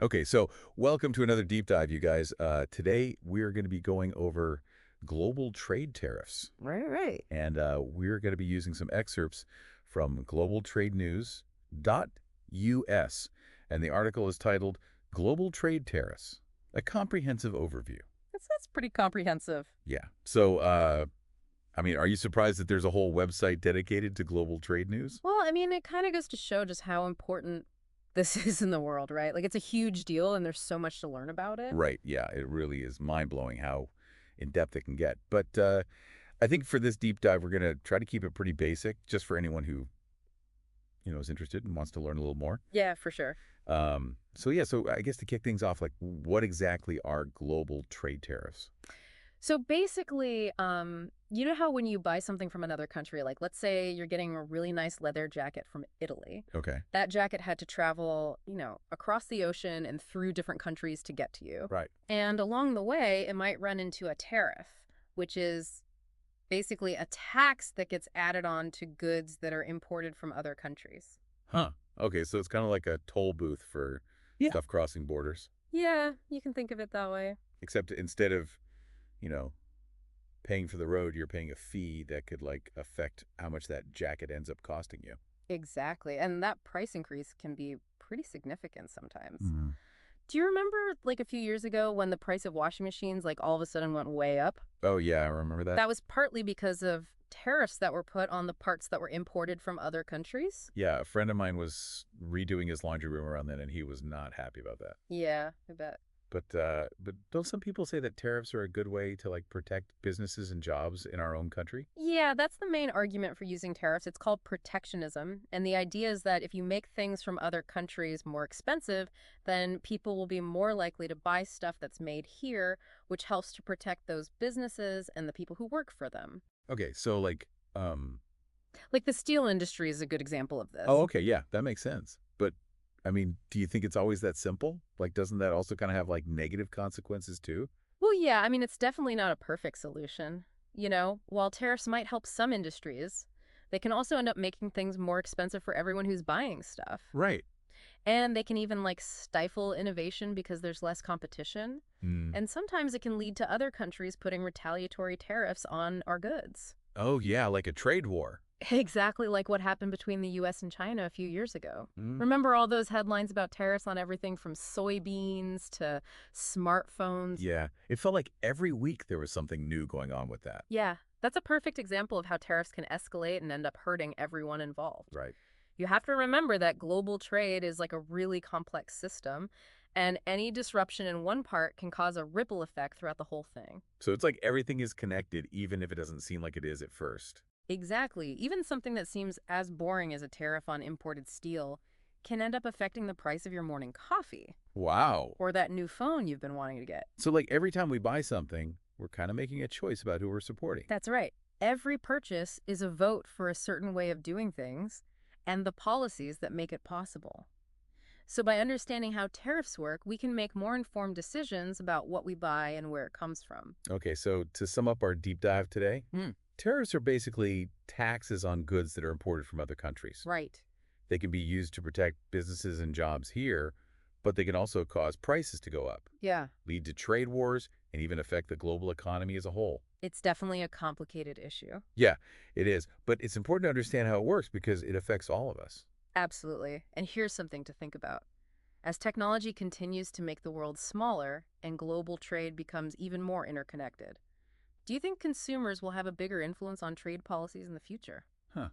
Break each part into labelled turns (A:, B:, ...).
A: Okay, so welcome to another deep dive, you guys. Today we're going to be going over global trade tariffs,
B: Right, right.
A: and we're going to be using some excerpts from globaltradenews.us, and the article is titled "Global Trade Tariffs: A Comprehensive Overview."
B: That's pretty comprehensive.
A: Yeah. So, I mean, are you surprised that there's a whole website dedicated to global trade news?
B: Well, I mean, it kind of goes to show just how important this is in the world, right? Like, it's a huge deal, and there's so much to learn about it.
A: Right. Yeah. It really is mind blowing how in depth it can get. But I think for this deep dive, we're going to try to keep it pretty basic, just for anyone who is interested and wants to learn a little more.
B: Yeah, for sure.
A: So I guess to kick things off, like, what exactly are global trade tariffs?
B: So basically, you know how when you buy something from another country, like let's say you're getting a really nice leather jacket from Italy,
A: Okay.
B: that jacket had to travel, across the ocean and through different countries to get to you.
A: Right.
B: And along the way, it might run into a tariff, which is basically a tax that gets added on to goods that are imported from other countries.
A: Huh. Okay, so it's kind of like a toll booth for
B: Yeah.
A: stuff crossing borders,
B: Yeah, you can think of it that way.
A: except instead of, you know, paying for the road, you're paying a fee that could like affect how much that jacket ends up costing you.
B: Exactly. And that price increase can be pretty significant sometimes.
A: Mhm.
B: Do you remember like a few years ago when the price of washing machines like all of a sudden went way up?
A: Oh yeah, I remember that.
B: That was partly because of tariffs that were put on the parts that were imported from other countries.
A: Yeah, a friend of mine was redoing his laundry room around then, and he was not happy about that.
B: Yeah, I bet.
A: But don't some people say that tariffs are a good way to like protect businesses and jobs in our own country?
B: Yeah, that's the main argument for using tariffs. It's called protectionism. And the idea is that if you make things from other countries more expensive, then people will be more likely to buy stuff that's made here, which helps to protect those businesses and the people who work for them.
A: Okay, so like, um,
B: Like the steel industry is a good example of
A: oh,
B: this.
A: okay, yeah, that makes sense. But I mean, do you think it's always that simple? Like, doesn't that also kind of have like negative consequences too?
B: Well, yeah, I mean, it's definitely not a perfect solution. While tariffs might help some industries, they can also end up making things more expensive for everyone who's buying stuff.
A: Right.
B: And they can even like stifle innovation because there's less competition.
A: Mm.
B: And sometimes it can lead to other countries putting retaliatory tariffs on our goods.
A: Oh yeah, like a trade war.
B: Exactly like what happened between the US and China a few years ago.
A: Mm.
B: Remember all those headlines about tariffs on everything from soybeans to smartphones?
A: Yeah, it felt like every week there was something new going on with that.
B: Yeah, that's a perfect example of how tariffs can escalate and end up hurting everyone involved.
A: Right.
B: You have to remember that global trade is like a really complex system, and any disruption in one part can cause a ripple effect throughout the whole thing.
A: So it's like everything is connected, even if it doesn't seem like it is at first.
B: Exactly. Even something that seems as boring as a tariff on imported steel can end up affecting the price of your morning coffee
A: Wow.
B: or that new phone you've been wanting to get.
A: So like every time we buy something, we're kind of making a choice about who we're supporting.
B: That's right. Every purchase is a vote for a certain way of doing things and the policies that make it possible. So, by understanding how tariffs work, we can make more informed decisions about what we buy and where it comes from.
A: Okay, so to sum up our deep dive today,
B: Hmm.
A: tariffs are basically taxes on goods that are imported from other countries.
B: Right.
A: They can be used to protect businesses and jobs here, but they can also cause prices to go up,
B: Yeah.
A: lead to trade wars, and even affect the global economy as a whole.
B: It's definitely a complicated issue.
A: Yeah, it is. But it's important to understand how it works because it affects all of us.
B: Absolutely. And here's something to think about. As technology continues to make the world smaller and global trade becomes even more interconnected, do you think consumers will have a bigger influence on trade policies in the future?
A: Huh.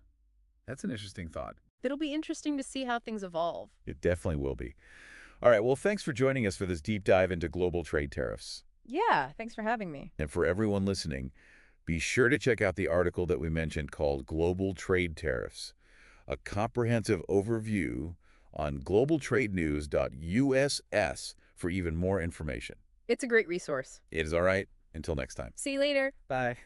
A: That's an interesting thought.
B: It'll be interesting to see how things evolve.
A: It definitely will be. All right, well, thanks for joining us for this deep dive into global trade tariffs.
B: Yeah, thanks for having me.
A: And for everyone listening, be sure to check out the article that we mentioned called Global Trade Tariffs, a comprehensive overview on globaltradenews.us for even more information.
B: It's a great resource.
A: It is all right. Until next time.
B: See you later.
A: Bye.